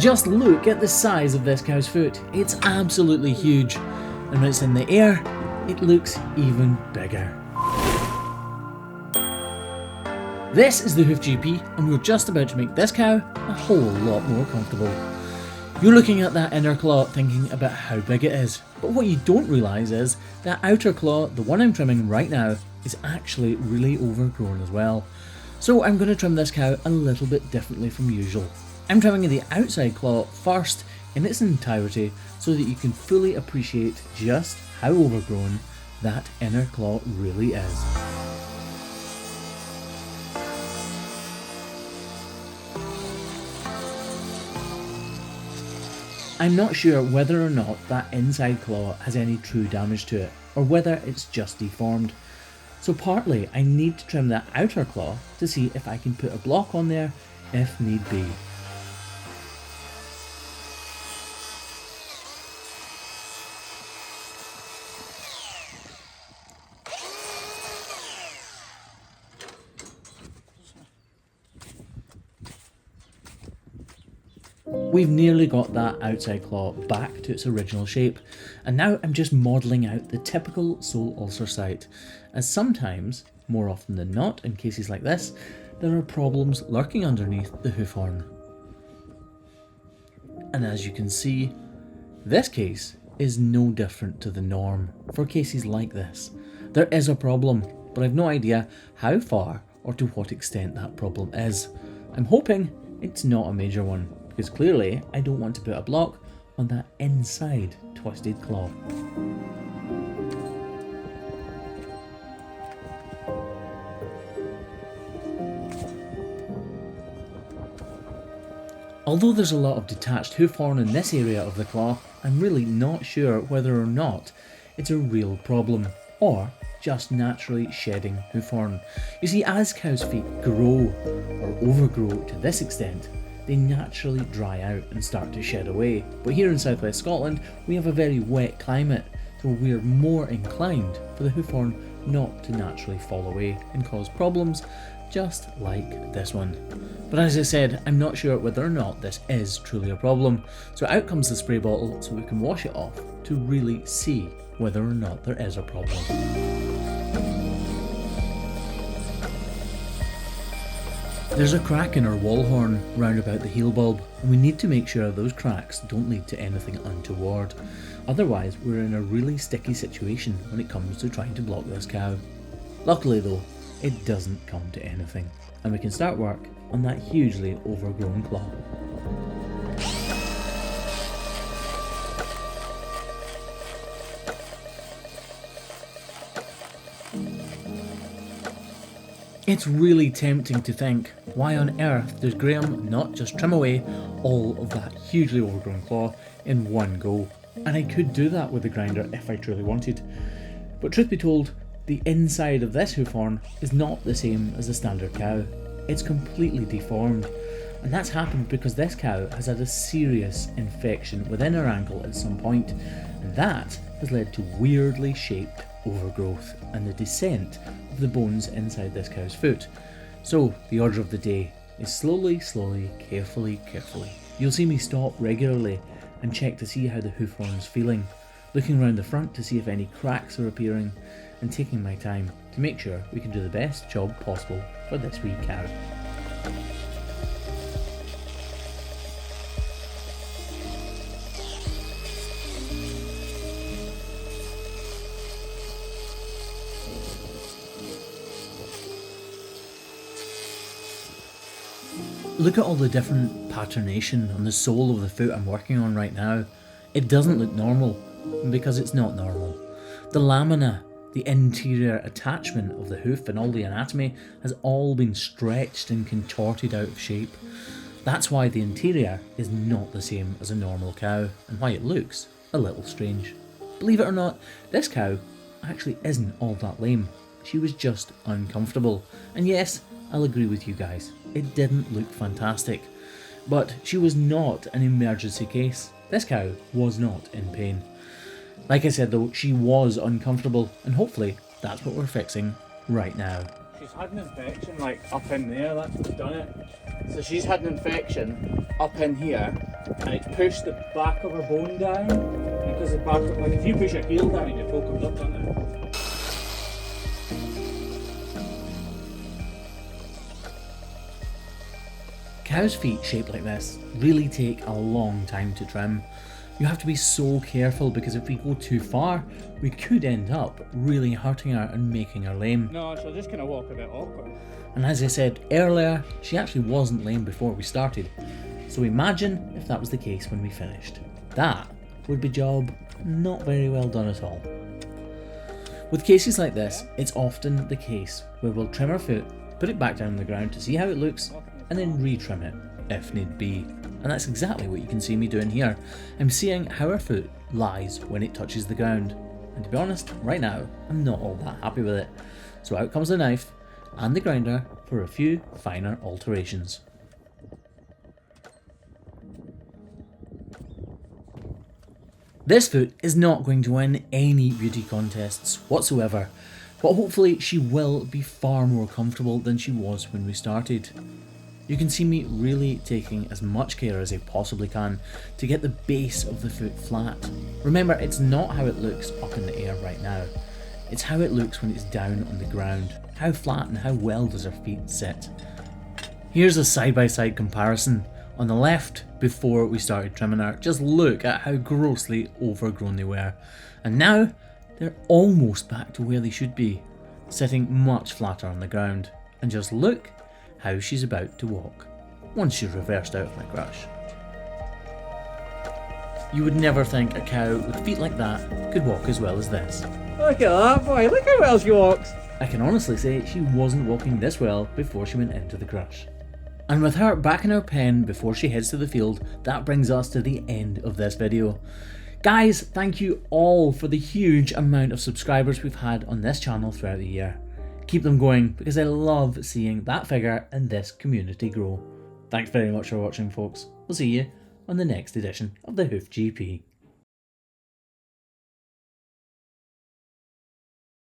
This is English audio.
Just look at the size of this cow's foot. It's absolutely huge. And when it's in the air, it looks even bigger. This is the Hoof GP, and we're just about to make this cow a whole lot more comfortable. You're looking at that inner claw thinking about how big it is, but what you don't realise is that outer claw, the one I'm trimming right now, is actually really overgrown as well. So I'm going to trim this cow a little bit differently from usual. I'm trimming the outside claw first in its entirety so that you can fully appreciate just how overgrown that inner claw really is. I'm not sure whether or not that inside claw has any true damage to it, or whether it's just deformed. So partly I need to trim that outer claw to see if I can put a block on there if need be. We've nearly got that outside claw back to its original shape, and now I'm just modelling out the typical sole ulcer site, as sometimes, more often than not in cases like this, there are problems lurking underneath the hoof horn. And as you can see, this case is no different to the norm for cases like this. There is a problem, but I've no idea how far or to what extent that problem is. I'm hoping it's not a major one, because clearly I don't want to put a block on that inside twisted claw. Although there's a lot of detached hoof horn in this area of the claw, I'm really not sure whether or not it's a real problem, or just naturally shedding hoof horn. You see, as cows' feet grow or overgrow to this extent, they naturally dry out and start to shed away. But here in southwest Scotland, we have a very wet climate, so we're more inclined for the hoof horn not to naturally fall away and cause problems, just like this one. But as I said, I'm not sure whether or not this is truly a problem. So out comes the spray bottle so we can wash it off to really see whether or not there is a problem. There's a crack in our wall horn round about the heel bulb, and we need to make sure those cracks don't lead to anything untoward. Otherwise, we're in a really sticky situation when it comes to trying to block this cow. Luckily though, it doesn't come to anything, and we can start work on that hugely overgrown claw. It's really tempting to think, why on earth does Graham not just trim away all of that hugely overgrown claw in one go? And I could do that with the grinder if I truly wanted. But truth be told, the inside of this hoof horn is not the same as the standard cow. It's completely deformed. And that's happened because this cow has had a serious infection within her ankle at some point, and that has led to weirdly shaped overgrowth and the descent of the bones inside this cow's foot. So the order of the day is slowly, carefully. You'll see me stop regularly and check to see how the hoof horn is feeling, looking around the front to see if any cracks are appearing, and taking my time to make sure we can do the best job possible for this wee cow. Look at all the different patternation on the sole of the foot I'm working on right now. It doesn't look normal, because it's not normal. The lamina, the interior attachment of the hoof and all the anatomy has all been stretched and contorted out of shape. That's why the interior is not the same as a normal cow, and why it looks a little strange. Believe it or not, this cow actually isn't all that lame. She was just uncomfortable. And yes, I'll agree with you guys, it didn't look fantastic. But she was not an emergency case. This cow was not in pain. Like I said though, she was uncomfortable, and hopefully that's what we're fixing right now. She's had an infection like up in there, that's what's done it. So she's had an infection up in here, and it's pushed the back of her bone down, because the back, like if you push your heel down, your toe comes up, doesn't it? Cows' feet shaped like this really take a long time to trim. You have to be so careful, because if we go too far, we could end up really hurting her and making her lame. No, she'll just kind of walk a bit awkward. And as I said earlier, she actually wasn't lame before we started. So imagine if that was the case when we finished. That would be a job not very well done at all. With cases like this, it's often the case where we'll trim her foot, put it back down on the ground to see how it looks, and then retrim it if need be. And that's exactly what you can see me doing here. I'm seeing how her foot lies when it touches the ground. And to be honest, right now, I'm not all that happy with it. So out comes the knife and the grinder for a few finer alterations. This foot is not going to win any beauty contests whatsoever, but hopefully she will be far more comfortable than she was when we started. You can see me really taking as much care as I possibly can to get the base of the foot flat. Remember, it's not how it looks up in the air right now, it's how it looks when it's down on the ground. How flat and how well does her feet sit. Here's a side-by-side comparison. On the left, before we started trimming her, just look at how grossly overgrown they were. And now, they're almost back to where they should be, sitting much flatter on the ground. And just look how she's about to walk, once she's reversed out of my crush. You would never think a cow with feet like that could walk as well as this. Look at that boy, look how well she walks. I can honestly say she wasn't walking this well before she went into the crush. And with her back in her pen before she heads to the field, that brings us to the end of this video. Guys, thank you all for the huge amount of subscribers we've had on this channel throughout the year. Keep them going, because I love seeing that figure and this community grow. Thanks very much for watching, folks. We'll see you on the next edition of the Hoof GP.